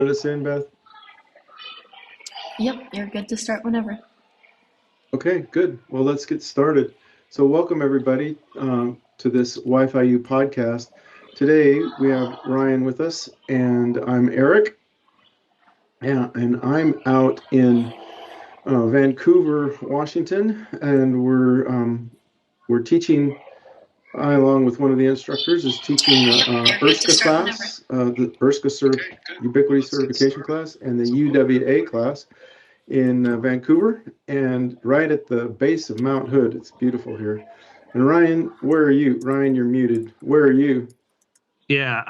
Let us in, Beth. Yep, you're good to start whenever. Okay, good. Well, let's get started. So, welcome everybody to this wifi-U podcast. Today we have Ryan with us, and I'm Eric. Yeah, and I'm out in Vancouver, Washington, and we're teaching. I, along with one of the instructors, is teaching the ERSCA class, the Ubiquiti certification class, and the UWA class in Vancouver, and right at the base of Mount Hood. It's beautiful here. And Ryan, where are you? Ryan, you're muted. Where are you? Yeah,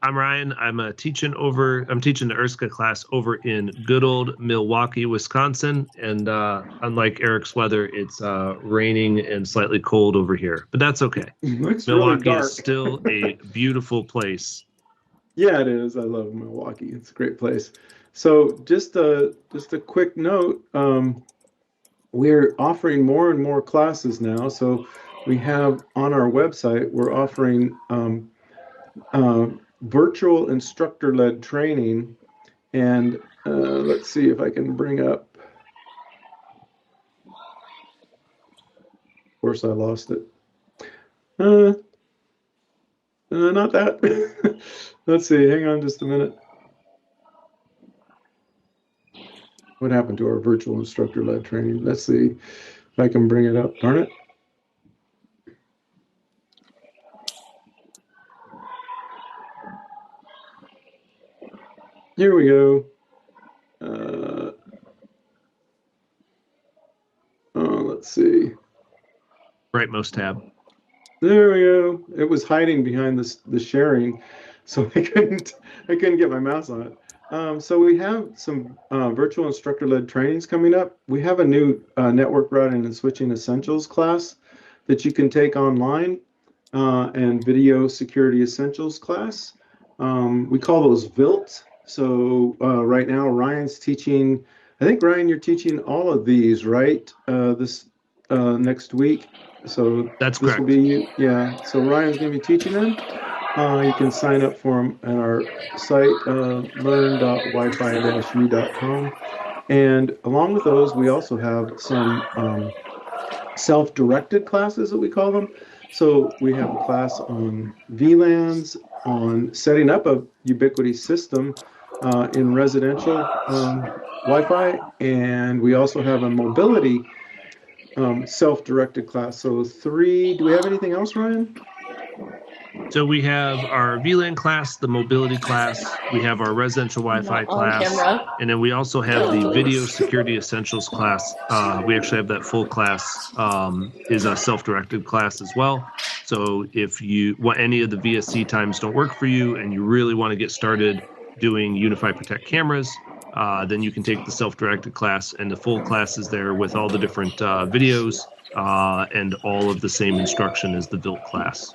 I'm Ryan. I'm teaching the ERSCA class over in good old Milwaukee, Wisconsin. And unlike Eric's weather, it's raining and slightly cold over here, but that's okay. Looks Milwaukee really dark. is still a beautiful place. Yeah, it is. I love Milwaukee. It's a great place. So just a quick note. We're offering more and more classes now. So we have on our website, we're offering virtual instructor-led training. And let's see if I can bring up. Of course, I lost it. Not that. Let's see. Hang on just a minute. What happened to our virtual instructor-led training? Let's see if I can bring it up. Darn it. Here we go. Let's see. Rightmost tab. There we go. It was hiding behind the sharing, so I couldn't get my mouse on it. So we have some virtual instructor-led trainings coming up. We have a new network routing and switching essentials class that you can take online, and video security essentials class. We call those VILT. So right now Ryan's teaching. I think Ryan, you're teaching all of these, right? This next week. So That's this correct. will be, yeah. So Ryan's going to be teaching them. You can sign up for them at our site, learn.wifi-u.com. And along with those, we also have some self-directed classes that we call them. So we have a class on VLANs, on setting up a Ubiquiti system in residential Wi-Fi, and we also have a mobility self-directed class. So 3. Do we have anything else, Ryan? So we have our VLAN class, the mobility class, we have our residential Wi-Fi class, and then we also have the video security essentials class. We actually have that full class is a self-directed class as well. So if any of the VSC times don't work for you and you really want to get started doing Unify Protect cameras, then you can take the self-directed class, and the full class is there with all the different videos and all of the same instruction as the built class.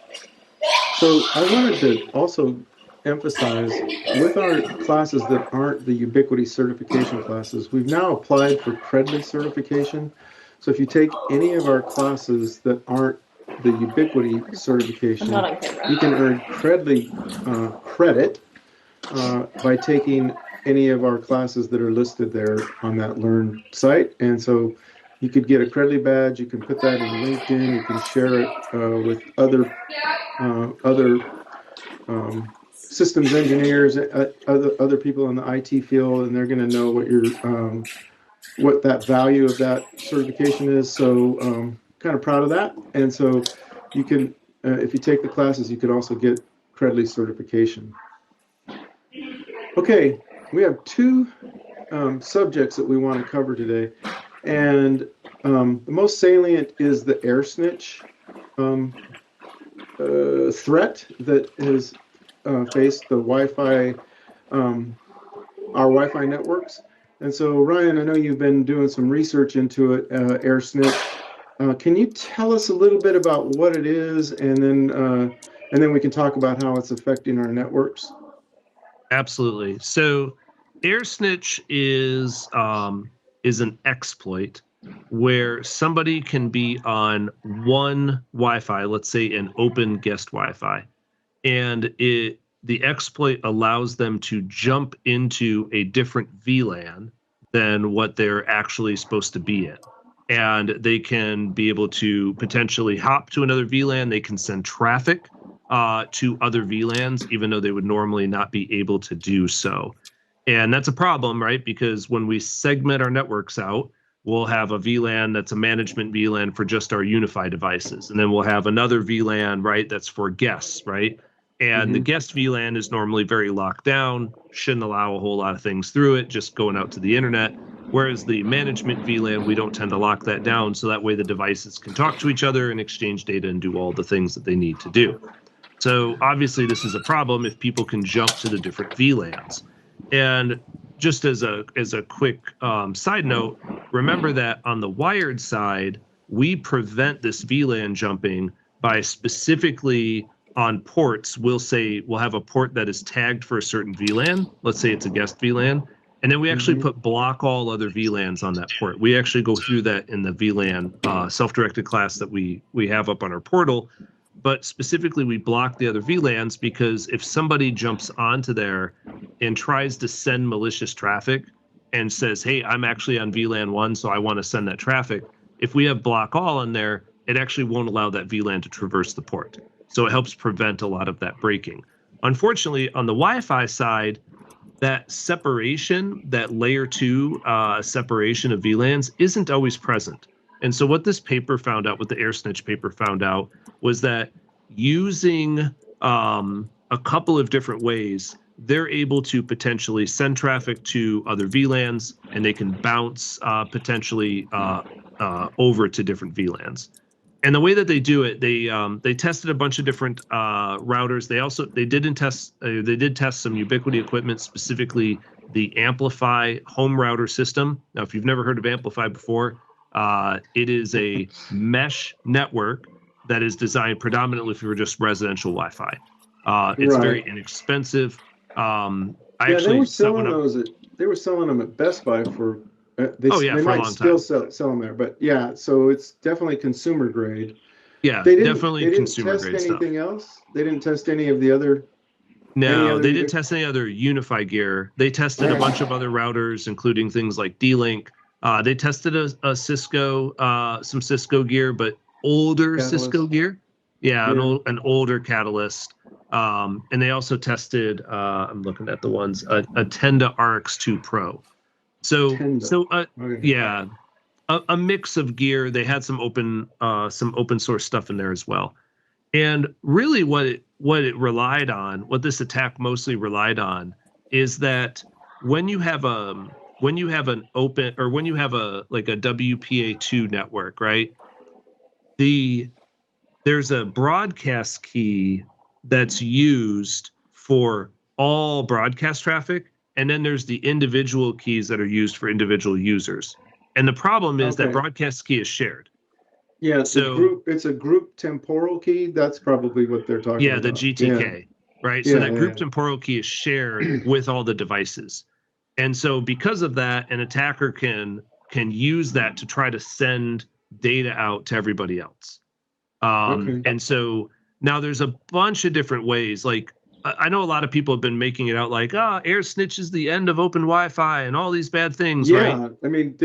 So I wanted to also emphasize, with our classes that aren't the Ubiquiti certification classes, we've now applied for Credly certification. So if you take any of our classes that aren't the Ubiquiti certification, you can earn Credly credit by taking any of our classes that are listed there on that Learn site. And so you could get a Credly badge. You can put that in LinkedIn. You can share it with other systems engineers, other people in the IT field, and they're going to know what that value of that certification is. So kind of proud of that. And so you can, if you take the classes, you could also get Credly certification. Okay, we have 2 subjects that we want to cover today, and the most salient is the AirSnitch threat that has faced the Wi-Fi, our Wi-Fi networks. And so, Ryan, I know you've been doing some research into it, AirSnitch. Can you tell us a little bit about what it is, and then we can talk about how it's affecting our networks? Absolutely. So AirSnitch is an exploit where somebody can be on one Wi-Fi, let's say an open guest Wi-Fi, and the exploit allows them to jump into a different VLAN than what they're actually supposed to be in. And they can be able to potentially hop to another VLAN. They can send traffic to other VLANs, even though they would normally not be able to do so. And that's a problem, right? Because when we segment our networks out, we'll have a VLAN that's a management VLAN for just our UniFi devices. And then we'll have another VLAN, right, that's for guests, right? And the guest VLAN is normally very locked down, shouldn't allow a whole lot of things through it, just going out to the internet. Whereas the management VLAN, we don't tend to lock that down, so that way the devices can talk to each other and exchange data and do all the things that they need to do. So obviously this is a problem if people can jump to the different VLANs. And just as a quick side note, remember that on the wired side, we prevent this VLAN jumping by specifically on ports. We'll have a port that is tagged for a certain VLAN. Let's say it's a guest VLAN. And then we actually put block all other VLANs on that port. We actually go through that in the VLAN self-directed class that we have up on our portal. But specifically, we block the other VLANs because if somebody jumps onto there and tries to send malicious traffic and says, hey, I'm actually on VLAN 1, so I want to send that traffic, if we have block all on there, it actually won't allow that VLAN to traverse the port. So it helps prevent a lot of that breaking. Unfortunately, on the Wi-Fi side, that separation, that layer 2 separation of VLANs isn't always present. And so what this paper found out, what the AirSnitch paper found out, was that using a couple of different ways, they're able to potentially send traffic to other VLANs, and they can bounce potentially over to different VLANs. And the way that they do it, they tested a bunch of different routers. They did test some Ubiquiti equipment, specifically the Amplify home router system. Now, if you've never heard of Amplify before, it is a mesh network that is designed predominantly for just residential Wi-Fi. It's very inexpensive. They were selling those. They were selling them at Best Buy for. They might still sell them there, but yeah. So it's definitely consumer grade. Yeah, definitely consumer grade stuff. They didn't test anything else. They didn't test any of the other. No, they didn't test any other UniFi gear. They tested a bunch of other routers, including things like D-Link. They tested a Cisco, some Cisco gear, but older Catalyst. Cisco gear. Yeah, an older Catalyst. And they also tested, I'm looking at the ones, a Tenda RX2 Pro. So yeah, a mix of gear. They had some open source stuff in there as well. And really what it relied on, what this attack mostly relied on, is that when you have an open, or when you have a WPA2 network, right? There's a broadcast key that's used for all broadcast traffic, and then there's the individual keys that are used for individual users. And the problem is that broadcast key is shared. Yeah, so it's a group temporal key. That's probably what they're talking about. Yeah, the GTK, right? So that group temporal key is shared with all the devices. And so because of that, an attacker can use that to try to send data out to everybody else. And so now there's a bunch of different ways. Like, I know a lot of people have been making it out like, AirSnitch is the end of open Wi-Fi and all these bad things, right? Yeah, I mean,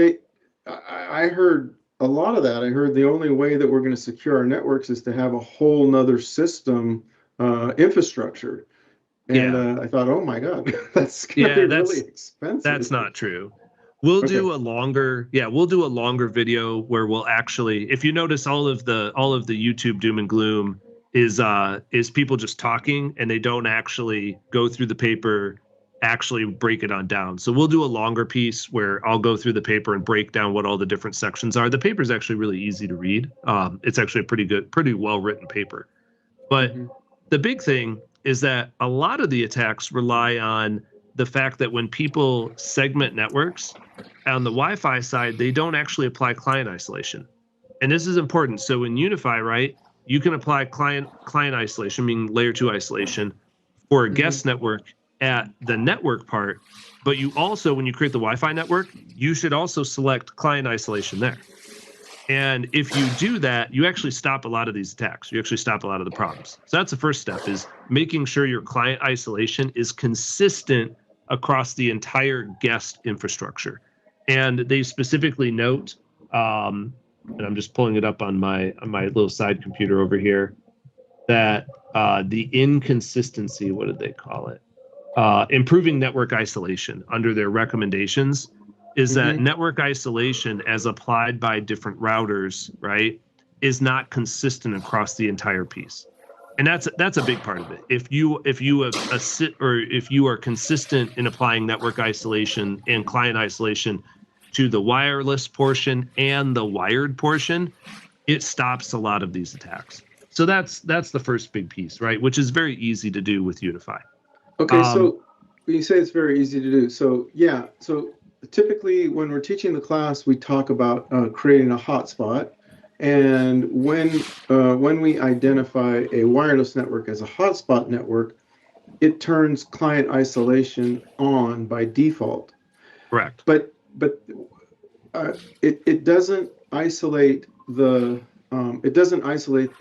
I heard a lot of that. I heard the only way that we're going to secure our networks is to have a whole nother system infrastructure. And I thought, oh my God, that's going to be really expensive. That's not true. We'll do a longer video where we'll actually, if you notice, all of the YouTube doom and gloom is people just talking, and they don't actually go through the paper, actually break it on down. So we'll do a longer piece where I'll go through the paper and break down what all the different sections are. The paper is actually really easy to read. It's actually a pretty well written paper. But the big thing is that a lot of the attacks rely on the fact that when people segment networks on the Wi-Fi side, they don't actually apply client isolation. And this is important. So in UniFi, right, you can apply client isolation, meaning layer 2 isolation, for a guest network at the network part. But you also, when you create the Wi-Fi network, you should also select client isolation there. And if you do that, you actually stop a lot of these attacks. You actually stop a lot of the problems. So that's the first step, is making sure your client isolation is consistent across the entire guest infrastructure. And they specifically note, and I'm just pulling it up on my little side computer over here, that the inconsistency, what did they call it? Improving network isolation under their recommendations is that network isolation as applied by different routers, right, is not consistent across the entire piece. And that's a big part of it. If you are consistent in applying network isolation and client isolation to the wireless portion and the wired portion, it stops a lot of these attacks. So that's the first big piece, right? Which is very easy to do with Unify. Okay, so you say it's very easy to do. So yeah, so typically when we're teaching the class, we talk about creating a hotspot. And when we identify a wireless network as a hotspot network, it turns client isolation on by default. Correct. But it doesn't isolate the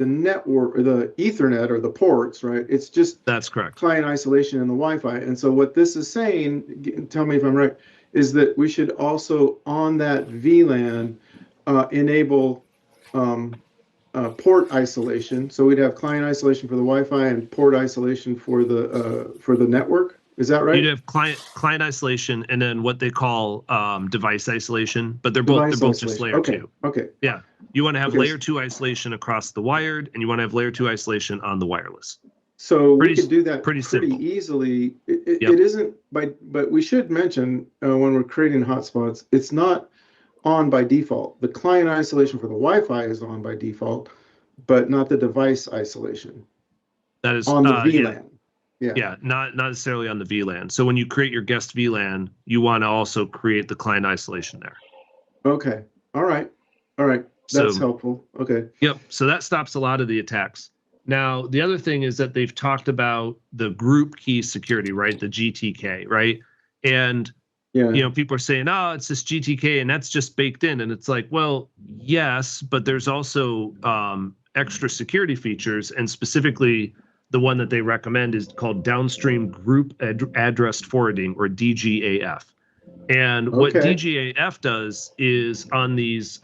network or the Ethernet or the ports, right? It's just that's correct. Client isolation and the Wi-Fi. And so what this is saying, tell me if I'm right, is that we should also on that VLAN enable port isolation. So we'd have client isolation for the Wi-Fi and port isolation for the network. Is that right? You'd have client isolation and then what they call device isolation, but they're both just layer 2. Okay. Yeah. You want to have layer 2 isolation across the wired, and you want to have layer 2 isolation on the wireless. So we could do that pretty easily. It isn't but we should mention when we're creating hotspots, it's not on by default. The client isolation for the Wi-Fi is on by default, but not the device isolation. That is on the VLAN. Yeah, not necessarily on the VLAN. So when you create your guest VLAN, you want to also create the client isolation there. Okay. All right. That's helpful. Okay. Yep. So that stops a lot of the attacks. Now, the other thing is that they've talked about the group key security, right? The GTK, right? And people are saying, oh, it's this GTK and that's just baked in. And it's like, well, yes, but there's also extra security features, and specifically the one that they recommend is called downstream group address forwarding, or DGAF. And what DGAF does is on these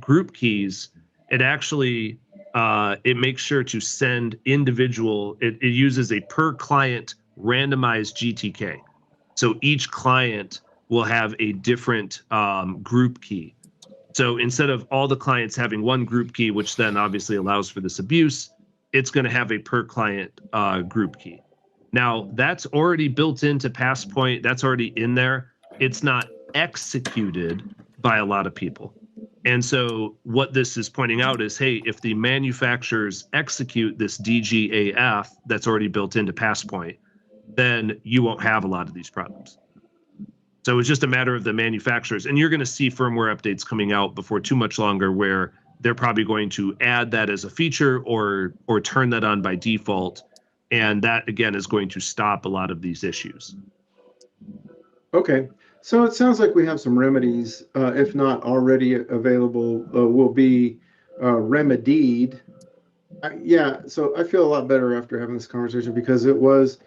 group keys, it actually it makes sure to send individual. It uses a per client randomized GTK. So each client will have a different group key. So instead of all the clients having one group key, which then obviously allows for this abuse, it's going to have a per client group key. Now, that's already built into Passpoint. That's already in there. It's not executed by a lot of people. And so what this is pointing out is, hey, if the manufacturers execute this DGAF that's already built into Passpoint, then you won't have a lot of these problems. So it's just a matter of the manufacturers. And you're going to see firmware updates coming out before too much longer where they're probably going to add that as a feature or turn that on by default. And that, again, is going to stop a lot of these issues. Okay. So it sounds like we have some remedies, if not already available, will be remedied. So I feel a lot better after having this conversation, because it was,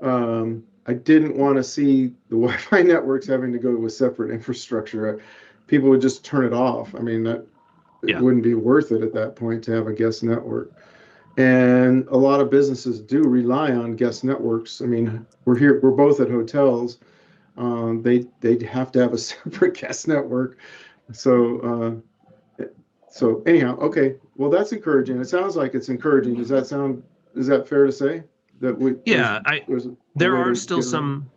I didn't want to see the Wi-Fi networks having to go to a separate infrastructure. People would just turn it off. I mean, it wouldn't be worth it at that point to have a guest network. And a lot of businesses do rely on guest networks. I mean, we're both at hotels. They'd have to have a separate guest network. So anyhow, okay. Well, that's encouraging. It sounds like it's encouraging. Is that fair to say? There's still some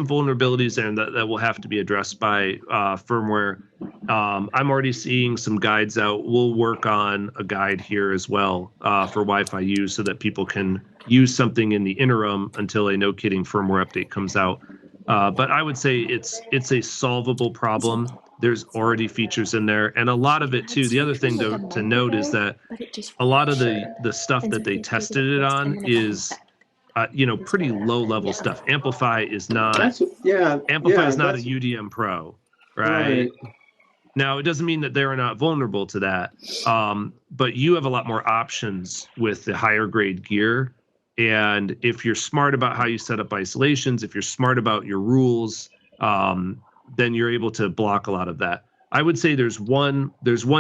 vulnerabilities there that will have to be addressed by firmware. I'm already seeing some guides out. We'll work on a guide here as well for wifi-U so that people can use something in the interim until a no kidding firmware update comes out. But I would say it's a solvable problem. There's already features in there, and a lot of it too. The other thing to note is that a lot of the stuff that they tested it on is pretty low level stuff. Amplify is not. Amplify is not a UDM Pro, right? Now, it doesn't mean that they're not vulnerable to that, but you have a lot more options with the higher grade gear. And if you're smart about how you set up isolations, if you're smart about your rules, then you're able to block a lot of that. I would say there's one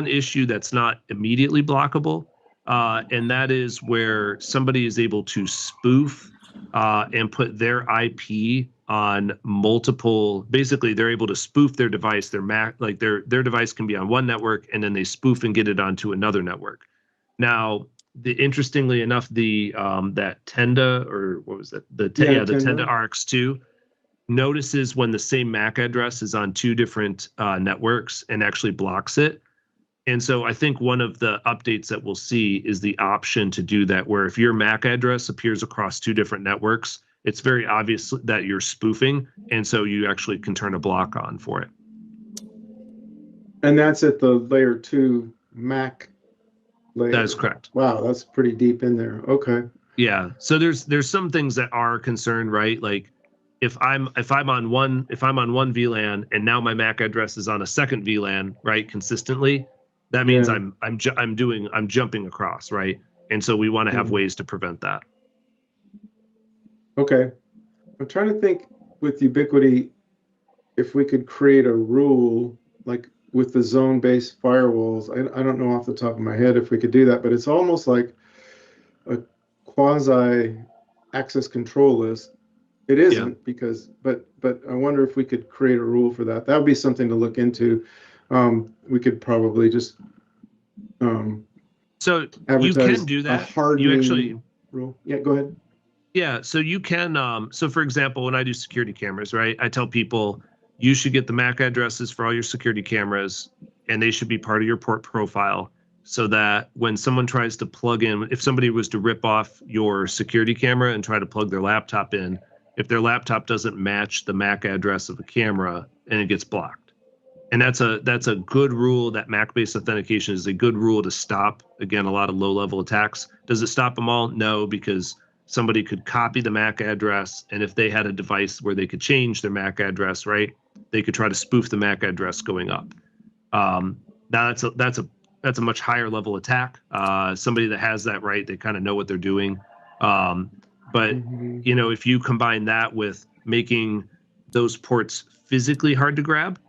issue that's not immediately blockable, and that is where somebody is able to spoof and put their IP on multiple. Basically, they're able to spoof their device. Their Mac, like their device can be on one network, and then they spoof and get it onto another network. Now, interestingly enough, that Tenda, or what was that? The Tenda RX2 notices when the same MAC address is on two different networks and actually blocks it. And so I think one of the updates that we'll see is the option to do that, where if your MAC address appears across two different networks, it's very obvious that you're spoofing, and so you actually can turn a block on for it. And that's at the layer 2 MAC layer. That is correct. Wow, that's pretty deep in there. Okay. Yeah. So there's some things that are concerned, right? Like if I'm on one VLAN and now my MAC address is on a second VLAN, right, consistently, that means I'm jumping across, right? And so we want to have ways to prevent that. Okay. I'm trying to think with Ubiquiti if we could create a rule like with the zone-based firewalls. I don't know off the top of my head if we could do that, but it's almost like a quasi access control list. It isn't because, but I wonder if we could create a rule for that. That would be something to look into. We could probably just so you can do that. You actually rule. Yeah, go ahead. Yeah, so you can. So for example, when I do security cameras, right, I tell people you should get the MAC addresses for all your security cameras, and they should be part of your port profile, so that when someone tries to plug in, if somebody was to rip off your security camera and try to plug their laptop in, if their laptop doesn't match the MAC address of the camera, and it gets blocked. And that's a good rule. That MAC-based authentication is a good rule to stop, again, a lot of low-level attacks. Does it stop them all? No, because somebody could copy the MAC address, and if they had a device where they could change their MAC address, right, they could try to spoof the MAC address going up. Now that's a much higher level attack. Somebody that has that right, they kind of know what they're doing. But you know, if you combine that with making those ports physically hard to grab,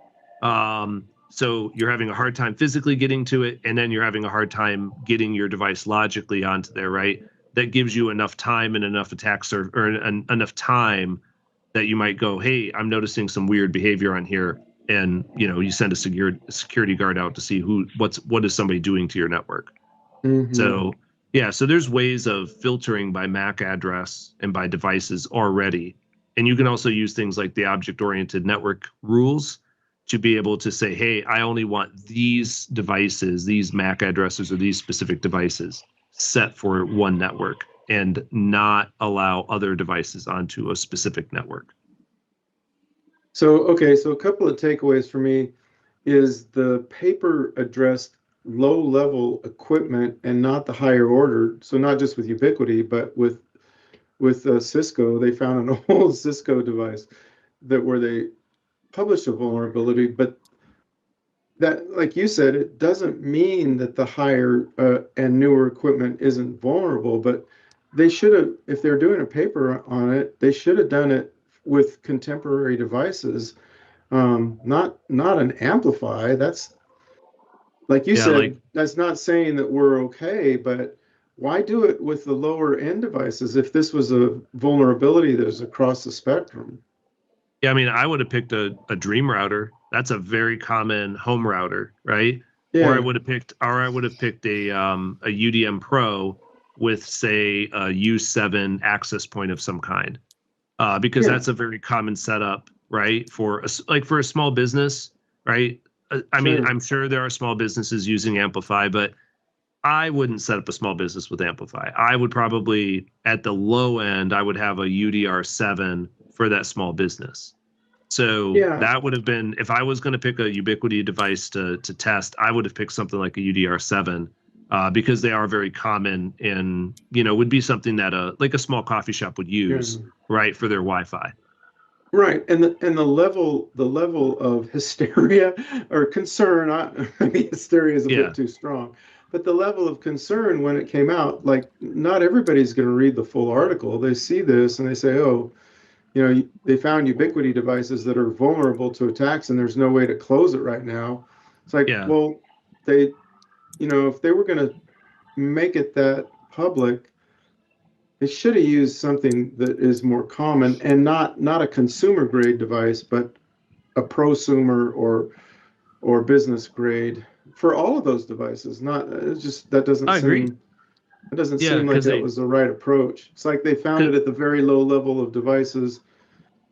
so you're having a hard time physically getting to it, and then you're having a hard time getting your device logically onto there, right? That gives you enough time and enough enough time that you might go, hey, I'm noticing some weird behavior on here, and you know, you send a security guard out to see what is somebody doing to your network. So yeah, so there's ways of filtering by MAC address and by devices already, and you can also use things like the object-oriented network rules to be able to say, hey, I only want these devices, these MAC addresses, or these specific devices set for one network, and not allow other devices onto a specific network. So, okay, so a couple of takeaways for me is the paper addressed low-level equipment and not the higher order. So not just with Ubiquiti, but with Cisco, they found an old Cisco device where they published a vulnerability, but that, like you said, it doesn't mean that the higher and newer equipment isn't vulnerable, but they should have, if they're doing a paper on it, they should have done it with contemporary devices, not an Amplify. That's, like you said, that's not saying that we're okay, but why do it with the lower end devices if this was a vulnerability that is across the spectrum? Yeah, I mean, I would have picked a Dream router. That's a very common home router, right? Yeah. Or I would have picked a UDM Pro with, say, a U7 access point of some kind, because that's a very common setup, right? For a small business, right? I mean, I'm sure there are small businesses using Amplify, but I wouldn't set up a small business with Amplify. I would probably, at the low end, I would have a UDR7 for that small business. So that would have been, if I was going to pick a Ubiquiti device to test, I would have picked something like a UDR7, because they are very common, and, you know, would be something that like a small coffee shop would use, right, for their Wi-Fi. Right, and the level of hysteria or concern, maybe hysteria is a bit Yeah. too strong, but the level of concern when it came out, like not everybody's going to read the full article. They see this and they say, oh, they found Ubiquiti devices that are vulnerable to attacks and there's no way to close it right now. It's like, Yeah. well, they, if they were going to make it that public, they should have used something that is more common and not a consumer grade device, but a prosumer or business grade for all of those devices. Not it's just that doesn't I agree. seem it doesn't Yeah, seem like because that was the right approach. It's like they found it at the very low level of devices.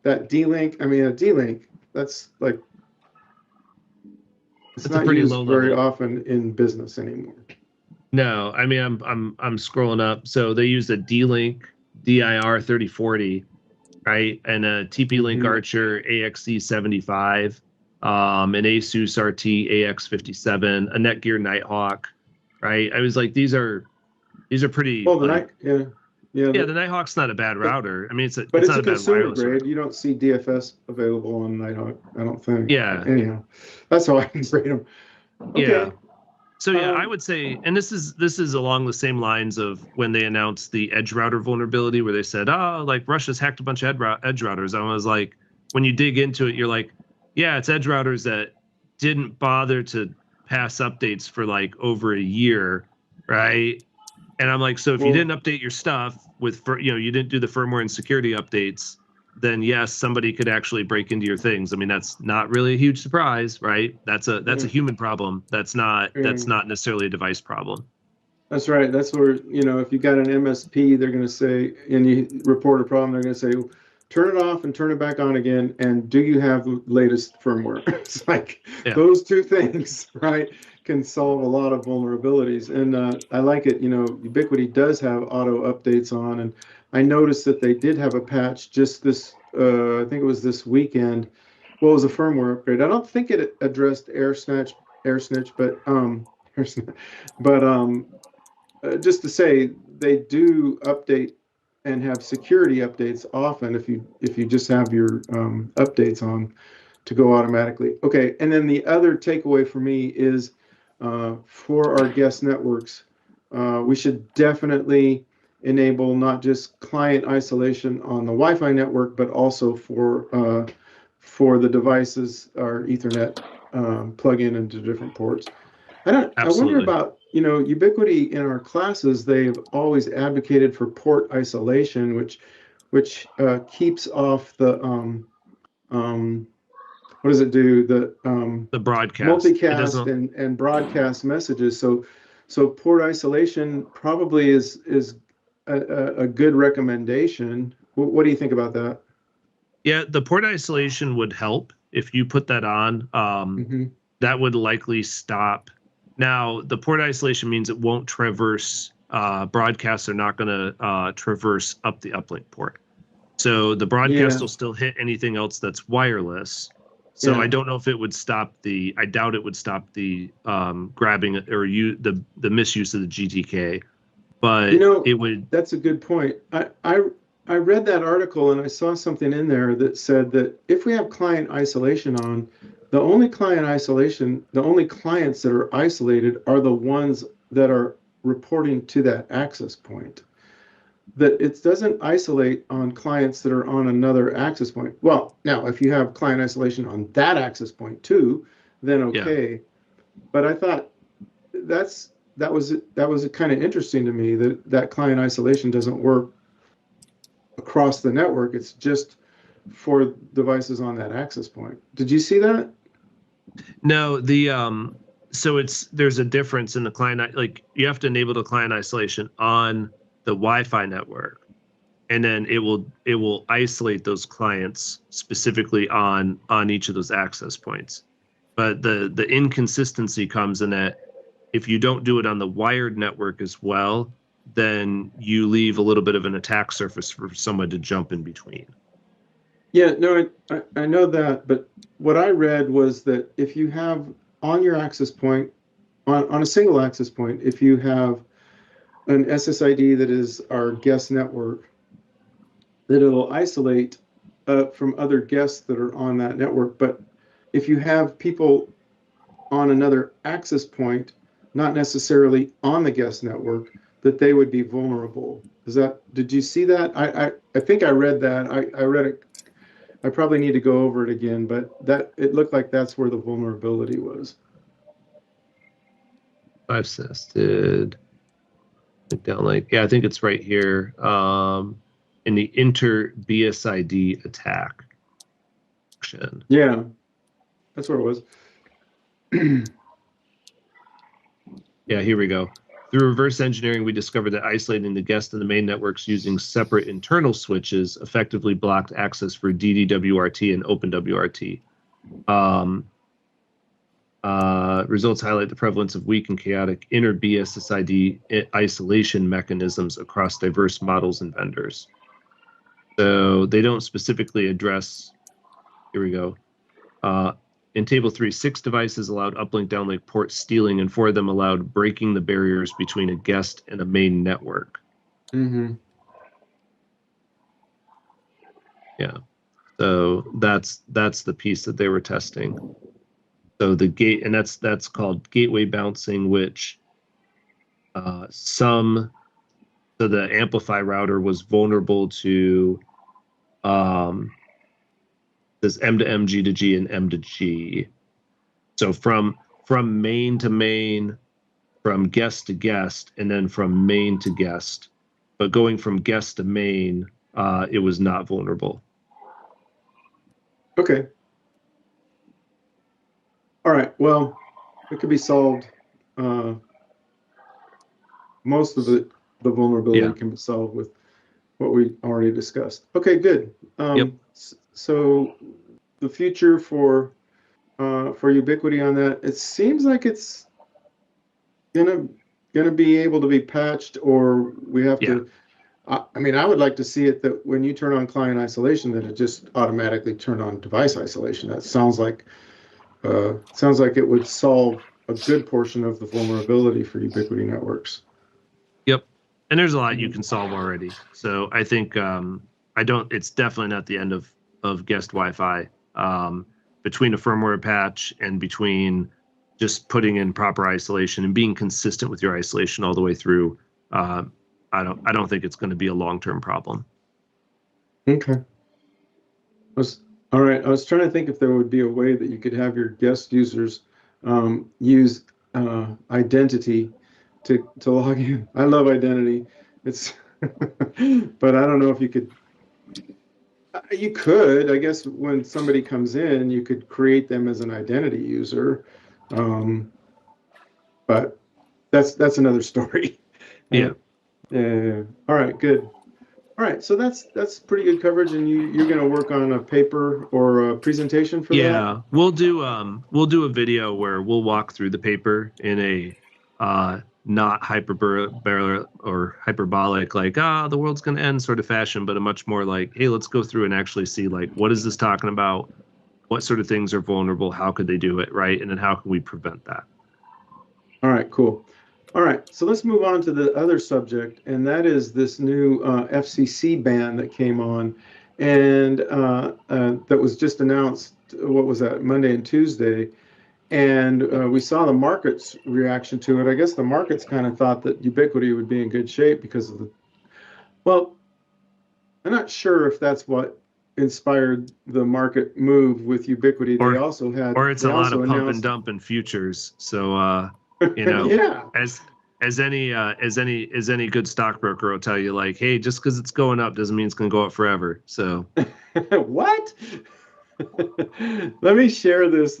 That D-Link, I mean, a D-Link, that's like it's it's a not pretty low used very level. often in business anymore. No, I mean I'm scrolling up. So they used a D-Link DIR 3040, right? And a TP-Link Archer AXC 75, an Asus RT AX 57, a Netgear Nighthawk, right? I was like, these are pretty Well, the like night, yeah, yeah, yeah, the Nighthawk's not a bad router. I mean, but it's it's not a a bad consumer wireless grade. router. You don't see DFS available on Nighthawk, I don't think. Yeah, Anyhow, that's how I can grade them. yeah. Okay. So yeah, I would say, and this is along the same lines of when they announced the edge router vulnerability, where they said, "Oh, like Russia's hacked a bunch of edge routers." I was like, when you dig into it, you're like, "Yeah, it's edge routers that didn't bother to pass updates for like over a year, right?" And I'm like, so if you Well, didn't update your stuff with, you didn't do the firmware and security updates, then yes, somebody could actually break into your things. I mean, that's not really a huge surprise, right? That's a yeah, human problem. That's yeah. not necessarily a device problem. That's right. That's where, if you got an MSP, they're going to say, and you report a problem, they're going to say, turn it off and turn it back on again. And do you have the latest firmware? It's like Yeah, those two things, right, can solve a lot of vulnerabilities. And I like it. Ubiquiti does have auto updates on. And I noticed that they did have a patch just this, I think it was this weekend. Well, it was a firmware upgrade. I don't think it addressed AirSnitch, but but just to say they do update and have security updates often if you just have your updates on to go automatically. Okay, and then the other takeaway for me is for our guest networks, we should definitely enable not just client isolation on the Wi-Fi network, but also for the devices our Ethernet plug in into different ports. I wonder absolutely. about, Ubiquiti in our classes, they've always advocated for port isolation, which keeps off the um, what does it do? The The broadcast, it multicast doesn't. and broadcast messages. So port isolation probably is a good recommendation. What do you think about that? Yeah, the port isolation would help if you put that on. Hmm. That would likely stop. Now, the port isolation means it won't traverse. Broadcasts are not going to traverse up the uplink port. So the broadcast Yeah, will still hit anything else that's wireless. So I yeah. don't know if it would stop the. I doubt it would stop the grabbing or the misuse of the GTK, You but know, it would. that's a good point. I read that article and I saw something in there that said that if we have client isolation on, the only clients that are isolated are the ones that are reporting to that access point. That it doesn't isolate on clients that are on another access point. Well, now if you have client isolation on that access point too, then Yeah. okay. But I thought that was kind of interesting to me that client isolation doesn't work across the network. It's just for devices on that access point. Did you see that? No, so there's a difference in the client, like you have to enable the client isolation on the Wi-Fi network, and then it will isolate those clients specifically on each of those access points. But the inconsistency comes in that if you don't do it on the wired network as well, then you leave a little bit of an attack surface for someone to jump in between. Yeah, no, I know that, but what I read was that if you have on your access point, on a single access point, if you have an SSID that is our guest network, that it'll isolate from other guests that are on that network. But if you have people on another access point, not necessarily on the guest network, that they would be vulnerable. Did you see that? I think I read that. I read it. I probably need to go over it again, but it looked like that's where the vulnerability was. I've tested downlink. Yeah, I think it's right here. In the inter BSID attack. Yeah, that's where it was. Yeah, here we go. Through reverse engineering, we discovered that isolating the guest and the main networks using separate internal switches effectively blocked access for DDWRT and OpenWRT. Results highlight the prevalence of weak and chaotic inner BSSID isolation mechanisms across diverse models and vendors. So they don't specifically address, here we go. In Table 3, 6 devices allowed uplink downlink port stealing, and 4 of them allowed breaking the barriers between a guest and a main network. Mm-hmm. Yeah, so that's the piece that they were testing. So the gate, and that's called gateway bouncing, which so the Amplify router was vulnerable to this M to M, G to G, and M to G. So from main to main, from guest to guest, and then from main to guest. But going from guest to main, it was not vulnerable. Okay. All right. Well, it could be solved. Most of the vulnerability can be solved with what we already discussed. Okay, good. Yep. So the future for Ubiquiti on that, it seems like it's gonna be able to be patched, or we have to. I mean, I would like to see it that when you turn on client isolation, that it just automatically turn on device isolation. That sounds like it would solve a good portion of the vulnerability for Ubiquiti networks. Yep. And there's a lot you can solve already. So I think it's definitely not the end of guest Wi-Fi. Between a firmware patch and between just putting in proper isolation and being consistent with your isolation all the way through, I don't think it's going to be a long-term problem. Okay. All right. I was trying to think if there would be a way that you could have your guest users use identity to log in. I love identity. It's, but I don't know if you could. You could, I guess, when somebody comes in, you could create them as an identity user, but that's another story. Yeah. All right. Good. All right, so that's pretty good coverage, and you're going to work on a paper or a presentation for that? Yeah, we'll do a video where we'll walk through the paper in a not hyperbolic or hyperbolic, like the world's going to end sort of fashion, but a much more like, hey, let's go through and actually see, like, what is this talking about? What sort of things are vulnerable? How could they do it, right? And then how can we prevent that? All right, cool. All right, so let's move on to the other subject, and that is this new FCC ban that came on, and that was just announced. What was that? Monday and Tuesday, and we saw the market's reaction to it. I guess the markets kind of thought that Ubiquiti would be in good shape because of the. Well, I'm not sure if that's what inspired the market move with Ubiquiti. They also had, or it's a lot of pump and dump in futures. So you know, yeah. As any good stockbroker will tell you, like, hey, just because it's going up doesn't mean it's going to go up forever. So what? Let me share this.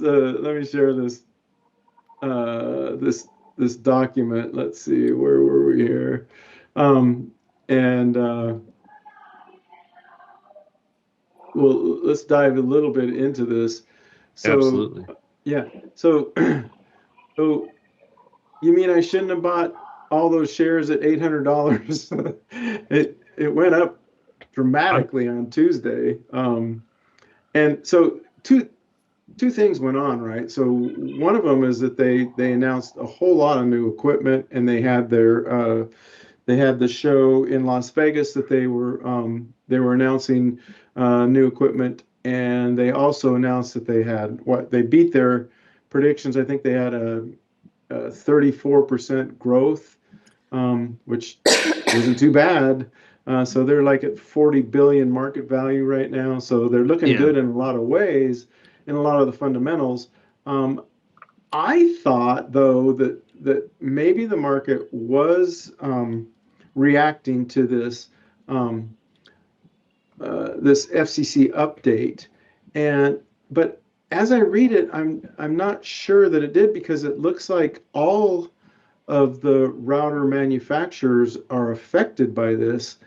This document. Let's see, where were we here? Well, let's dive a little bit into this. So, absolutely. Yeah. So you mean I shouldn't have bought all those shares at $800? It went up dramatically on Tuesday. And so two things went on, right? So one of them is that they announced a whole lot of new equipment, and they had the show in Las Vegas that they were announcing new equipment. And they also announced that they beat their predictions. I think they had a 34% growth, which isn't too bad. So they're like at 40 billion market value right now. So they're looking good in a lot of ways, in a lot of the fundamentals. I thought though that maybe the market was reacting to this this FCC update, but as I read it, I'm not sure that it did, because it looks like all of the router manufacturers are affected by this.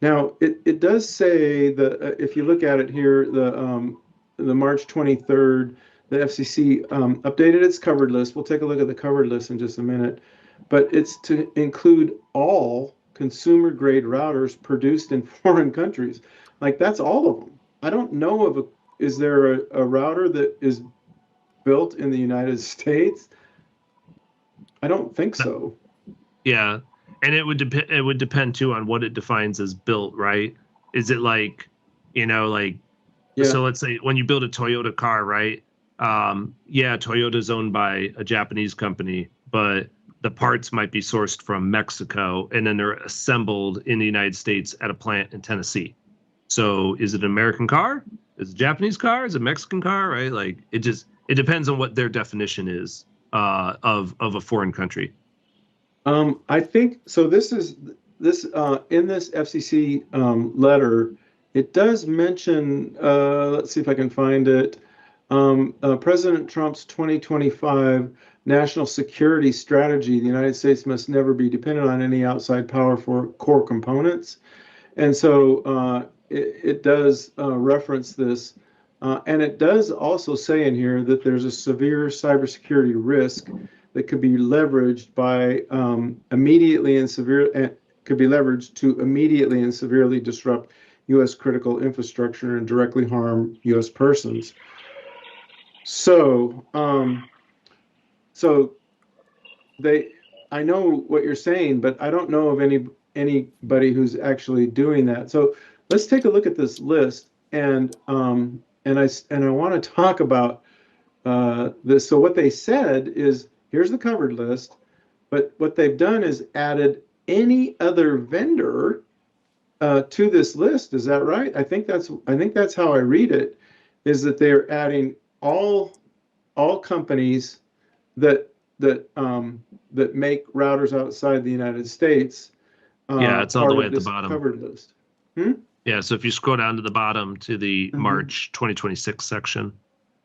Now, it does say that if you look at it here, the March 23rd, the FCC updated its covered list. We'll take a look at the covered list in just a minute, but it's to include all consumer grade routers produced in foreign countries. Like, that's all of them. I don't know is there a router that is built in the United States? I don't think so. Yeah. And it would depend too on what it defines as built, right? Is it like, so let's say when you build a Toyota car, right? Toyota's owned by a Japanese company, but the parts might be sourced from Mexico and then they're assembled in the United States at a plant in Tennessee. So is it an American car? Is it a Japanese car? Is it a Mexican car? Right? Like it depends on what their definition is of a foreign country. I think so. This in this FCC letter, it does mention. Let's see if I can find it. President Trump's 2025 national security strategy. The United States must never be dependent on any outside power for core components, and so it does reference this. And it does also say in here that there's a severe cybersecurity risk that could be leveraged to immediately and severely disrupt U.S. critical infrastructure and directly harm U.S. persons. So, I know what you're saying, but I don't know of anybody who's actually doing that. So let's take a look at this list, and I want to talk about this. So what they said is, here's the covered list, but what they've done is added any other vendor to this list. Is that right? I think that's how I read it, is that they're adding all companies that make routers outside the United States. It's all the way at the bottom. Covered list. Yeah, so if you scroll down to the bottom to the March 2026 section.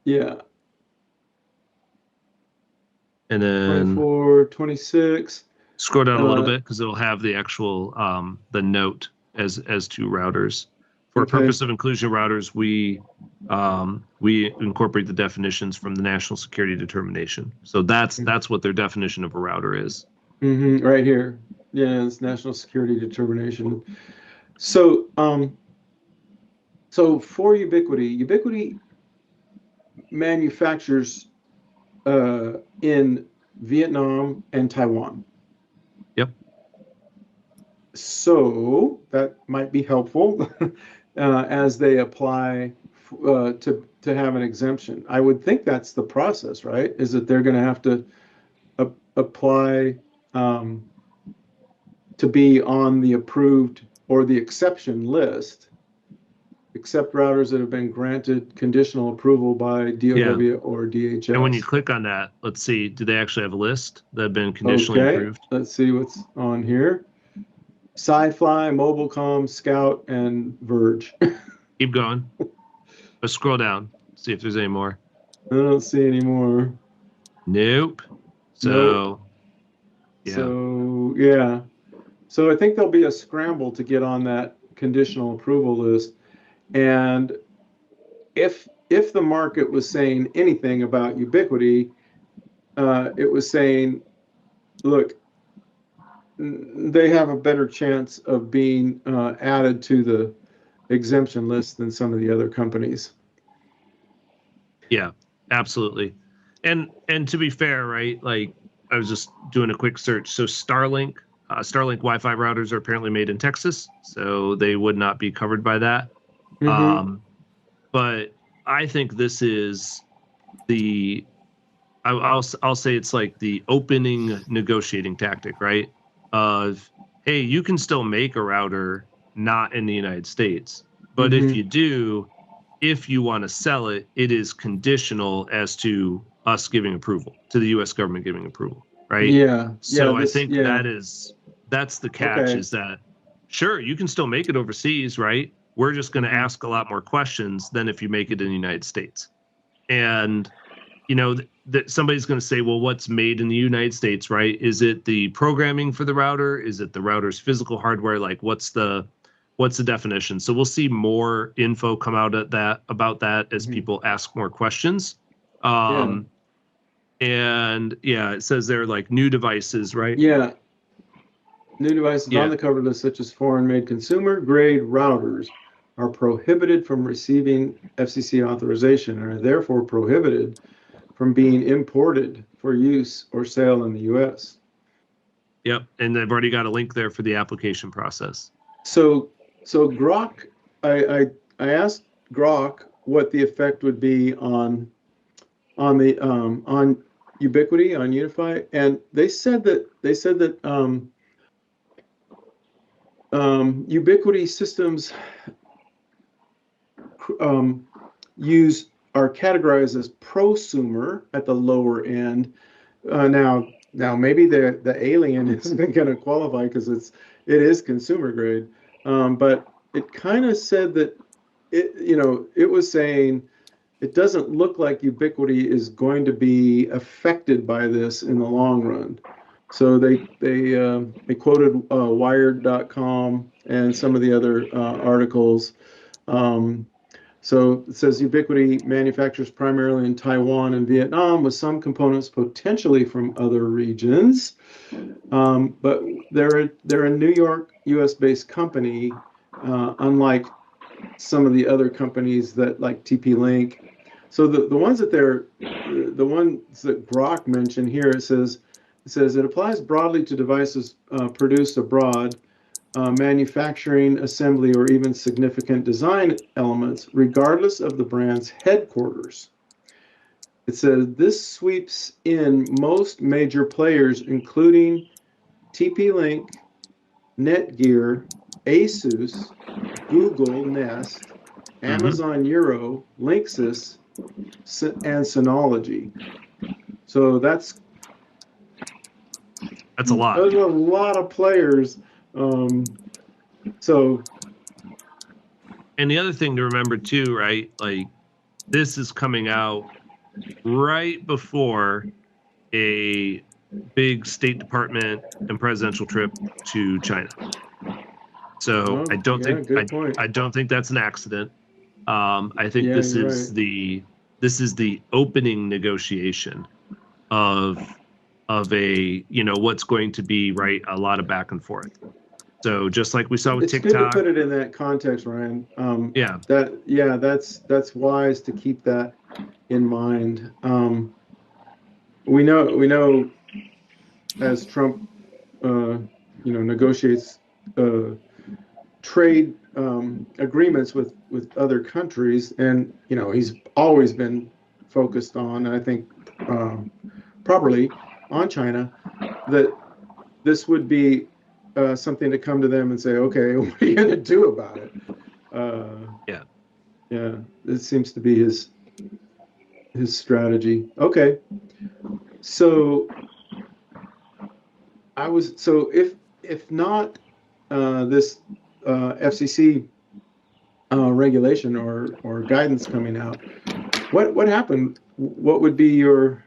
Yeah. And then 24, 26. Scroll down a little bit because it'll have the actual the note as to routers. For purpose of inclusion routers, we incorporate the definitions from the National Security Determination. So that's what their definition of a router is. Right here. Yeah, it's National Security Determination. So for Ubiquiti manufactures in Vietnam and Taiwan. Yep. So that might be helpful as they apply to have an exemption. I would think that's the process, right? Is that they're going to have to apply to be on the approved or the exception list, except routers that have been granted conditional approval by DOW or DHS. And when you click on that, let's see, do they actually have a list that have been conditionally approved? Let's see what's on here. Sci-Fly, Mobilecom, Scout, and Verge. Keep going. Let's scroll down, see if there's any more. I don't see any more. Nope. So, yeah. So I think there'll be a scramble to get on that conditional approval list. And if the market was saying anything about Ubiquiti, it was saying, look, they have a better chance of being added to the exemption list than some of the other companies. Yeah, absolutely. And to be fair, right, like I was just doing a quick search. So Starlink Wi-Fi routers are apparently made in Texas, so they would not be covered by that. But I think this is I'll say it's like the opening negotiating tactic, right? Of, hey, you can still make a router not in the United States, but if you do, if you want to sell it, it is conditional as to us giving approval, to the U.S. government giving approval, right? Yeah. So I think that's the catch, is that sure, you can still make it overseas, right? We're just going to ask a lot more questions than if you make it in the United States. And that somebody's going to say, well, what's made in the United States, right? Is it the programming for the router? Is it the router's physical hardware? Like, what's the definition? So we'll see more info come out about that as people ask more questions. And it says there, like, new devices, right? Yeah. New devices on the cover list, such as foreign-made consumer-grade routers, are prohibited from receiving FCC authorization and are therefore prohibited from being imported for use or sale in the U.S. Yep, and they've already got a link there for the application process. So Grok, I asked Grok what the effect would be on Ubiquiti, on Unify, and they said that Ubiquiti systems are categorized as prosumer at the lower end. Now maybe the Alien isn't going to qualify because it is consumer grade, but it kind of said that it was saying it doesn't look like Ubiquiti is going to be affected by this in the long run. So they quoted Wired.com and some of the other articles. So it says Ubiquiti manufactures primarily in Taiwan and Vietnam, with some components potentially from other regions. But they're a New York, U.S.-based company, unlike some of the other companies that, like TP-Link. So the ones that Grok mentioned here, it says it applies broadly to devices produced abroad, manufacturing, assembly, or even significant design elements, regardless of the brand's headquarters. It says this sweeps in most major players, including TP-Link, Netgear, Asus, Google Nest, Amazon Euro, Linksys, and Synology. So that's a lot. Those are a lot of players. So, and the other thing to remember too, right? Like, this is coming out right before a big State Department and presidential trip to China. So I don't think that's an accident. I think this is the opening negotiation of a what's going to be, right, a lot of back and forth. So just like we saw with TikTok. It's good to put it in that context, Ryan. That's wise to keep that in mind. We know as Trump negotiates trade agreements with other countries, and he's always been focused on, I think properly, on China, that this would be something to come to them and say, okay, what are you going to do about it? It seems to be his strategy. Okay, so if not this FCC regulation or guidance coming out, what happened? What would be your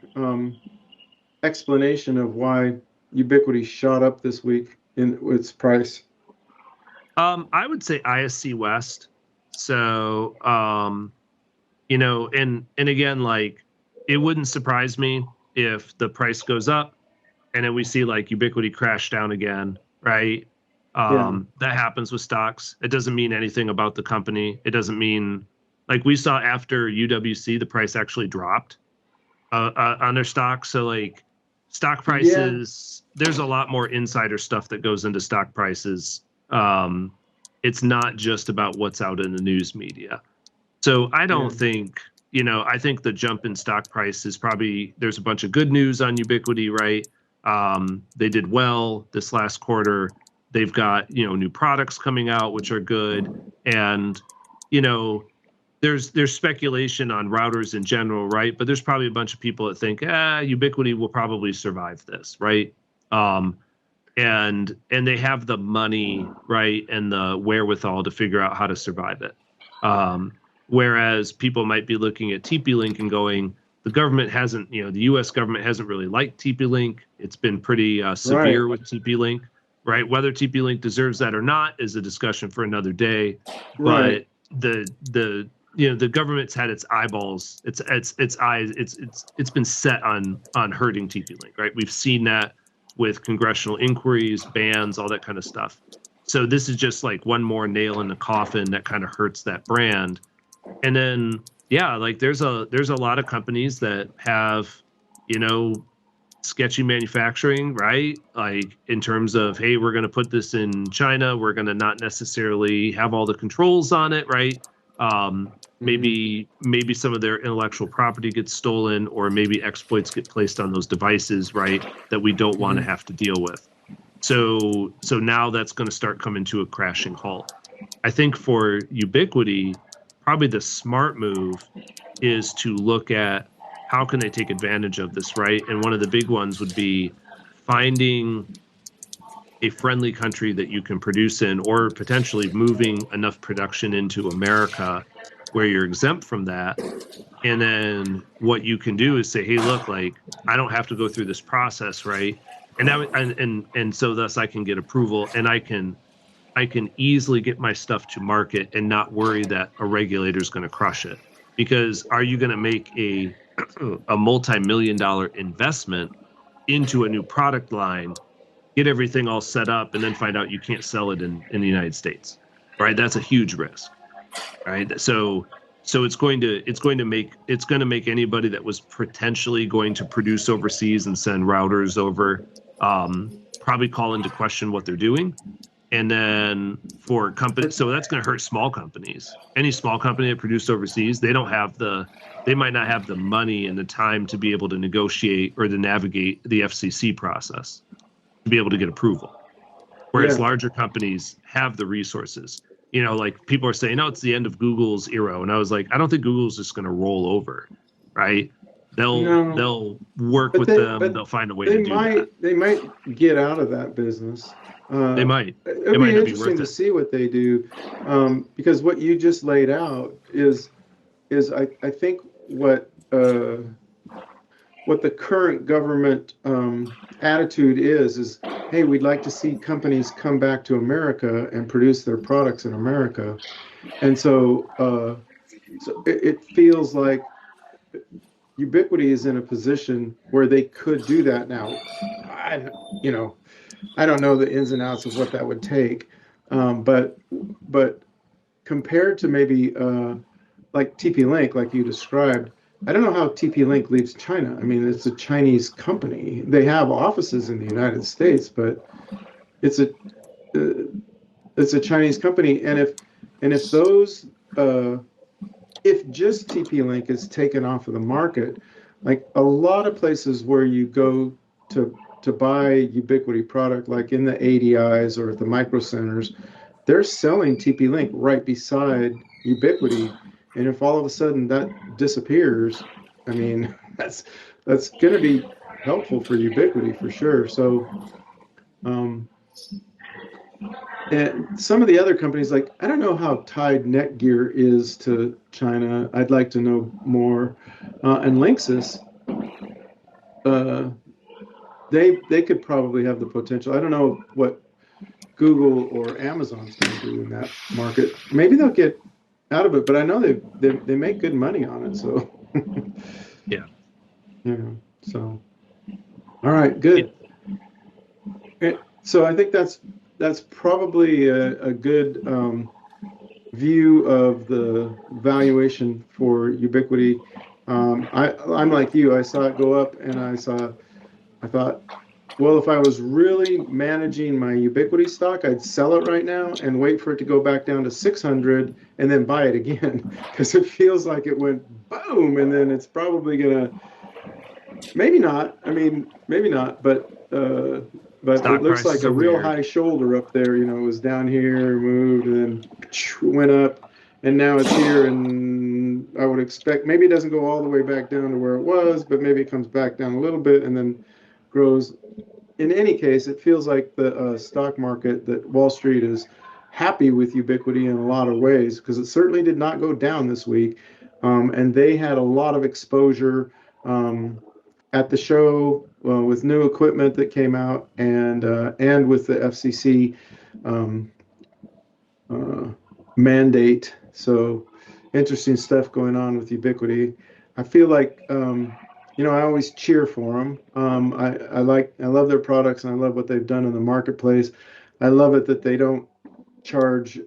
explanation of why Ubiquiti shot up this week in its price? I would say ISC West. So, and again, like, it wouldn't surprise me if the price goes up and then we see like Ubiquiti crash down again, right? That happens with stocks. It doesn't mean anything about the company. It doesn't mean, like, we saw after UWC, the price actually dropped on their stock. So, like, stock prices, there's a lot more insider stuff that goes into stock prices. It's not just about what's out in the news media. So I don't think, I think the jump in stock price is probably, there's a bunch of good news on Ubiquiti, right? They did well this last quarter. They've got, new products coming out, which are good. And, there's speculation on routers in general, right? But there's probably a bunch of people that think, Ubiquiti will probably survive this, right? And they have the money, right, and the wherewithal to figure out how to survive it. Whereas people might be looking at TP-Link and going, the government hasn't, the U.S. government hasn't really liked TP-Link. It's been pretty severe with TP-Link, right? Whether TP-Link deserves that or not is a discussion for another day. But the government's had its eyeballs, its eyes, it's been set on hurting TP-Link, right? We've seen that with congressional inquiries, bans, all that kind of stuff. So this is just like one more nail in the coffin that kind of hurts that brand. And then, like there's a lot of companies that have, sketchy manufacturing, right? Like in terms of, hey, we're going to put this in China. We're going to not necessarily have all the controls on it, right? Maybe some of their intellectual property gets stolen, or maybe exploits get placed on those devices, right? That we don't want to have to deal with. So now that's going to start coming to a crashing halt. I think for Ubiquiti, probably the smart move is to look at how can they take advantage of this, right? And one of the big ones would be finding a friendly country that you can produce in, or potentially moving enough production into America where you're exempt from that. And then what you can do is say, hey, look, like I don't have to go through this process, right? And that and so thus I can get approval, and I can easily get my stuff to market and not worry that a regulator is going to crush it. Because are you going to make a multi-million-dollar investment into a new product line, get everything all set up, and then find out you can't sell it in the United States, right? That's a huge risk, right? So it's going to make anybody that was potentially going to produce overseas and send routers over probably call into question what they're doing. And then for companies, so that's going to hurt small companies. Any small company that produced overseas, they might not have the money and the time to be able to negotiate or to navigate the FCC process to be able to get approval. Whereas larger companies have the resources. Like people are saying, no, it's the end of Google's era. And I was like, I don't think Google's just going to roll over, right? They'll work with them. They'll find a way to do that. They might get out of that business. They might. It'd be interesting to see what they do, because what you just laid out is I think what the current government attitude is, hey, we'd like to see companies come back to America and produce their products in America, and so it feels like Ubiquiti is in a position where they could do that now. I don't know the ins and outs of what that would take, but compared to maybe like TP-Link, like you described, I don't know how TP-Link leaves China. I mean, it's a Chinese company. They have offices in the United States, but it's a Chinese company. And if those if just TP-Link is taken off of the market, like a lot of places where you go to buy Ubiquiti product, like in the ADIs or the micro centers, they're selling TP-Link right beside Ubiquiti. And if all of a sudden that disappears, I mean, that's going to be helpful for Ubiquiti for sure. So, and some of the other companies, like, I don't know how tied Netgear is to China. I'd like to know more. And Linksys, they could probably have the potential. I don't know what Google or Amazon's going to do in that market. Maybe they'll get out of it, but I know they make good money on it. So yeah. So all right, good. So I think that's probably a good view of the valuation for Ubiquiti. I'm like you. I saw it go up, and I thought, Well, if I was really managing my Ubiquiti stock, I'd sell it right now and wait for it to go back down to 600 and then buy it again because it feels like it went boom and then it's probably gonna, maybe not. I mean, maybe not, but it Stock looks like prices a are real weird. high shoulder up there. It was down here, moved, and then went up, and now it's here. And I would expect maybe it doesn't go all the way back down to where it was, but maybe it comes back down a little bit and then grows. In any case, it feels like the stock market, that Wall Street is happy with Ubiquiti in a lot of ways because it certainly did not go down this week, and they had a lot of exposure. At the show with new equipment that came out and with the FCC um, uh, mandate. So interesting stuff going on with Ubiquiti. I feel like I always cheer for them. I love their products and I love what they've done in the marketplace. I love it that they don't charge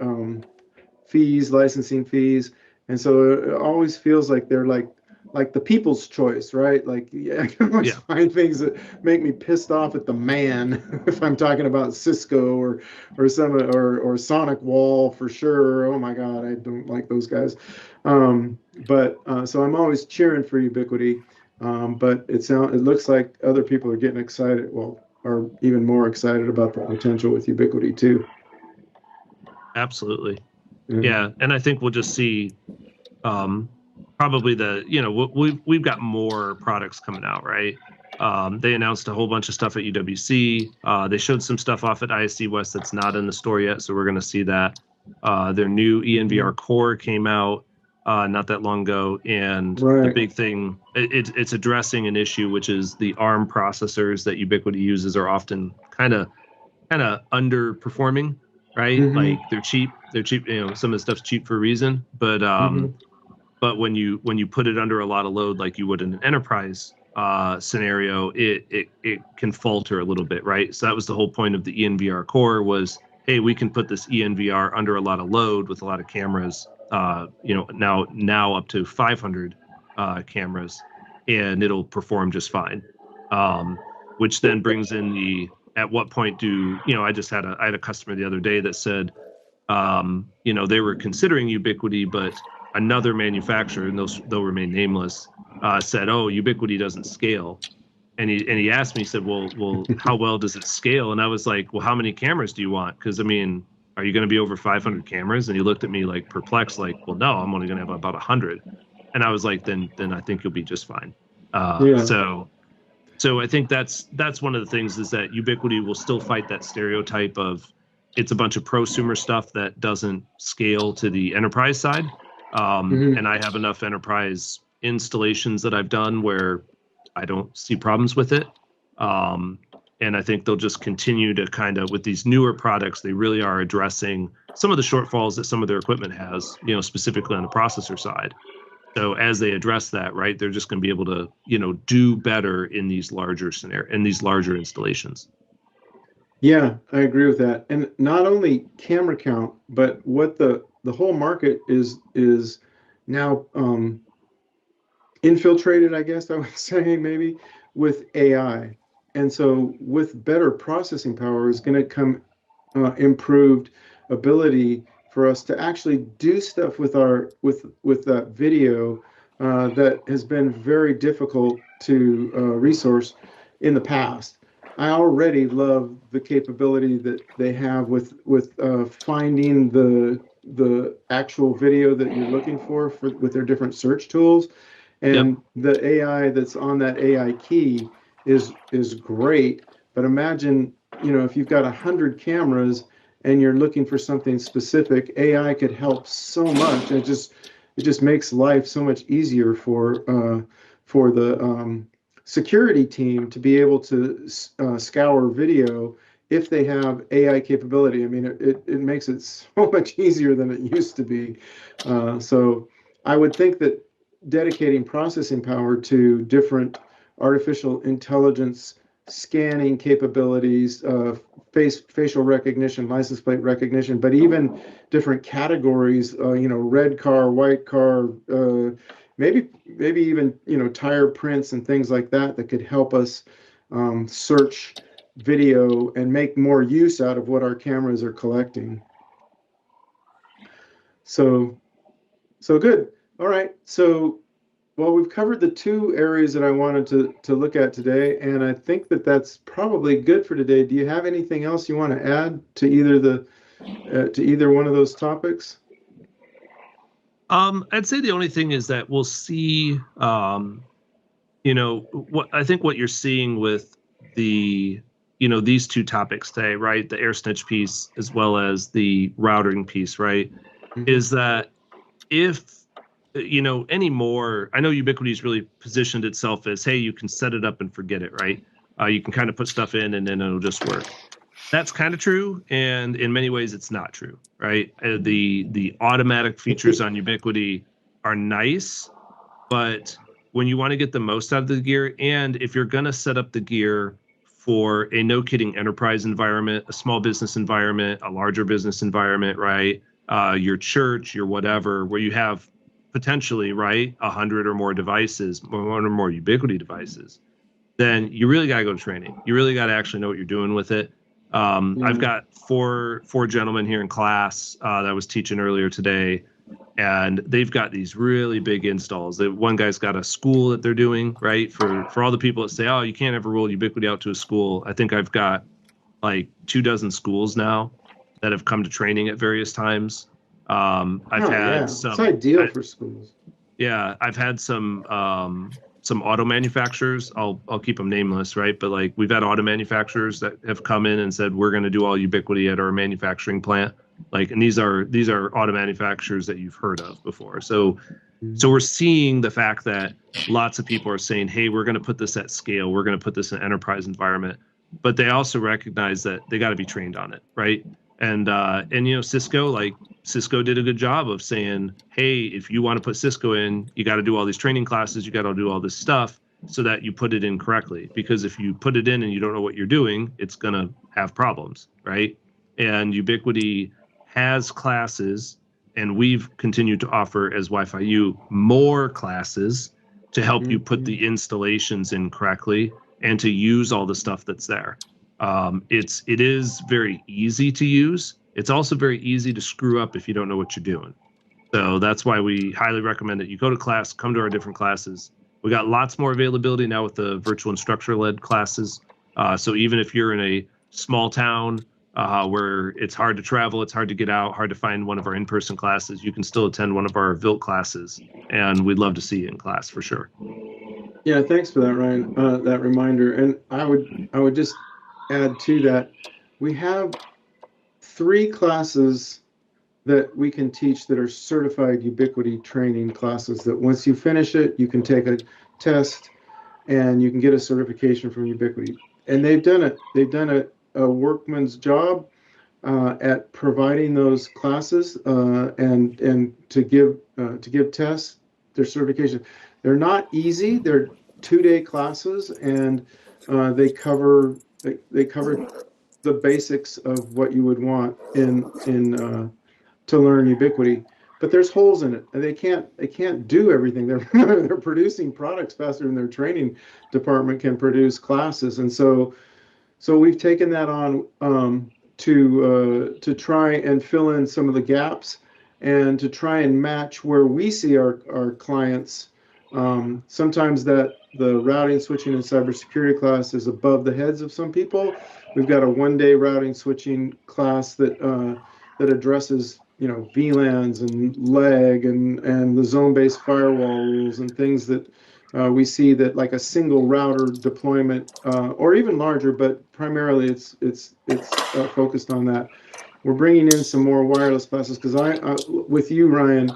fees, licensing fees, and so it always feels like they're like the people's choice, right? Like, yeah, I can always find things that make me pissed off at the man if I'm talking about Cisco or Sonic Wall for sure. Oh my God, I don't like those guys. But so I'm always cheering for Ubiquiti. But it looks like other people are getting excited. Well, are even more excited about the potential with Ubiquiti too. Absolutely. Yeah. And I think we'll just see probably we've got more products coming out, right? They announced a whole bunch of stuff at UWC. They showed some stuff off at ISC West that's not in the store yet, so we're going to see that. Their new ENVR core came out not that long ago, and the big thing, it's addressing an issue, which is the ARM processors that Ubiquiti uses are often kind of underperforming, right? Like they're cheap. Some of the stuff's cheap for a reason, but when you put it under a lot of load, like you would in an enterprise scenario, it can falter a little bit, right? So that was the whole point of the ENVR core was, hey, we can put this ENVR under a lot of load with a lot of cameras, now up to 500 cameras, and it'll perform just fine. Which then brings in at what point I had a customer the other day that said, they were considering Ubiquiti, but another manufacturer, and they'll remain nameless, said, "Oh, Ubiquiti doesn't scale." And he asked me, he said, "Well, how well does it scale?" And I was like, "Well, how many cameras do you want? Because I mean, are you going to be over 500 cameras?" And he looked at me like perplexed, like, "Well, no, I'm only going to have about 100." And I was like, "Then I think you'll be just fine." So I think that's one of the things is that Ubiquiti will still fight that stereotype of it's a bunch of prosumer stuff that doesn't scale to the enterprise side. And I have enough enterprise installations that I've done where I don't see problems with it. And I think they'll just continue to kind of, with these newer products, they really are addressing some of the shortfalls that some of their equipment has, specifically on the processor side. So as they address that, right, they're just going to be able to, do better in these larger installations. Yeah, I agree with that. And not only camera count, but what the whole market is now infiltrated, I guess I would say maybe, with AI. And so with better processing power is going to come improved ability for us to actually do stuff with that video that has been very difficult to resource in the past. I already love the capability that they have with finding the actual video that you're looking for with their different search tools, and the AI that's on that AI key is great. But imagine, if you've got 100 cameras and you're looking for something specific, AI could help so much. It just makes life so much easier for the security team to be able to scour video if they have AI capability. I mean, it makes it so much easier than it used to be. So I would think that dedicating processing power to different artificial intelligence scanning capabilities, facial recognition, license plate recognition, but even different categories, red car, white car, maybe even, tire prints and things like that could help us search video and make more use out of what our cameras are collecting. So good. All right. So, well, we've covered the two areas that I wanted to look at today, and I think that that's probably good for today. Do you have anything else you want to add to either one of those topics? I'd say the only thing is that we'll see, what you're seeing with these two topics today, right? The AirSnitch piece as well as the routing piece, right? Mm-hmm. Is that if anymore, I know Ubiquiti's really positioned itself as, hey, you can set it up and forget it, right? You can kind of put stuff in and then it'll just work. That's kind of true, and in many ways it's not true, right? The automatic features on Ubiquiti are nice, but when you want to get the most out of the gear, and if you're going to set up the gear for a no-kidding enterprise environment, a small business environment, a larger business environment, right? Your church, your whatever, where you have potentially, right, 100 or more devices, one or more Ubiquiti devices, then you really got to go to training. You really got to actually know what you're doing with it. I've got four gentlemen here in class that I was teaching earlier today, and they've got these really big installs. One guy's got a school that they're doing, right? For all the people that say, oh, you can't ever roll Ubiquiti out to a school. I think I've got like 24 schools now that have come to training at various times. I've had some. It's ideal for schools. Yeah, I've had some auto manufacturers. I'll keep them nameless, right? But like we've had auto manufacturers that have come in and said we're going to do all Ubiquiti at our manufacturing plant. Like, and these are auto manufacturers that you've heard of before. So we're seeing the fact that lots of people are saying, hey, we're going to put this at scale. We're going to put this in an enterprise environment. But they also recognize that they got to be trained on it, right? And Cisco did a good job of saying, hey, if you want to put Cisco in, you got to do all these training classes, you got to do all this stuff so that you put it in correctly. Because if you put it in and you don't know what you're doing, it's going to have problems, right? And Ubiquiti has classes, and we've continued to offer as wifi-U more classes to help you put the installations in correctly and to use all the stuff that's there. It is very easy to use. It's also very easy to screw up if you don't know what you're doing. So that's why we highly recommend that you go to class, come to our different classes. We got lots more availability now with the virtual instructor-led classes. So even if you're in a small town where it's hard to travel, it's hard to get out, hard to find one of our in-person classes, you can still attend one of our VILT classes, and we'd love to see you in class for sure. Yeah, thanks for that, Ryan. That reminder, and I would just add to that, we have 3 classes that we can teach that are certified Ubiquiti training classes that once you finish it, you can take a test and you can get a certification from Ubiquiti. And they've done a workman's job at providing those classes and to give tests, their certification. They're not easy. They're 2-day classes, and they cover the basics of what you would want in to learn Ubiquiti. But there's holes in it, and they can't do everything. They're producing products faster than their training department can produce classes, and so we've taken that on to try and fill in some of the gaps and to try and match where we see our clients. Sometimes that the routing, switching, and cybersecurity class is above the heads of some people. We've got a 1-day routing switching class that addresses VLANs and leg and the zone-based firewall rules and things that we see that like a single router deployment or even larger, but primarily it's focused on that. We're bringing in some more wireless classes because with you, Ryan,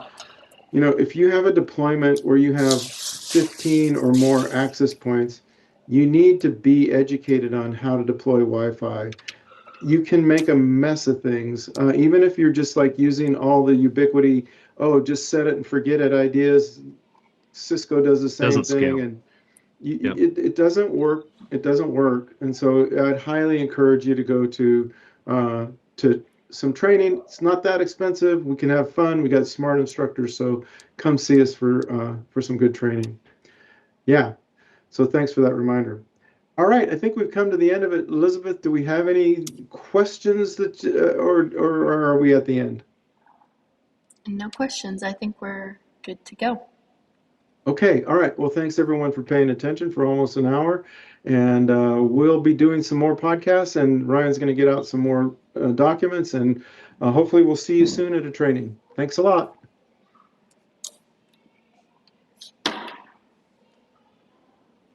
if you have a deployment where you have 15 or more access points, you need to be educated on how to deploy Wi-Fi. You can make a mess of things, even if you're just like using all the Ubiquiti, just set it and forget it ideas. Cisco does the same thing, and it doesn't work. It doesn't work, and so I'd highly encourage you to go to some training. It's not that expensive. We can have fun. We got smart instructors, so come see us for some good training. Yeah, so thanks for that reminder. All right, I think we've come to the end of it. Elizabeth, do we have any questions that, or are we at the end? No questions. I think we're good to go. Okay, all right. Well, thanks everyone for paying attention for almost an hour. And we'll be doing some more podcasts, and Ryan's going to get out some more documents, and hopefully we'll see you soon at a training. Thanks a lot.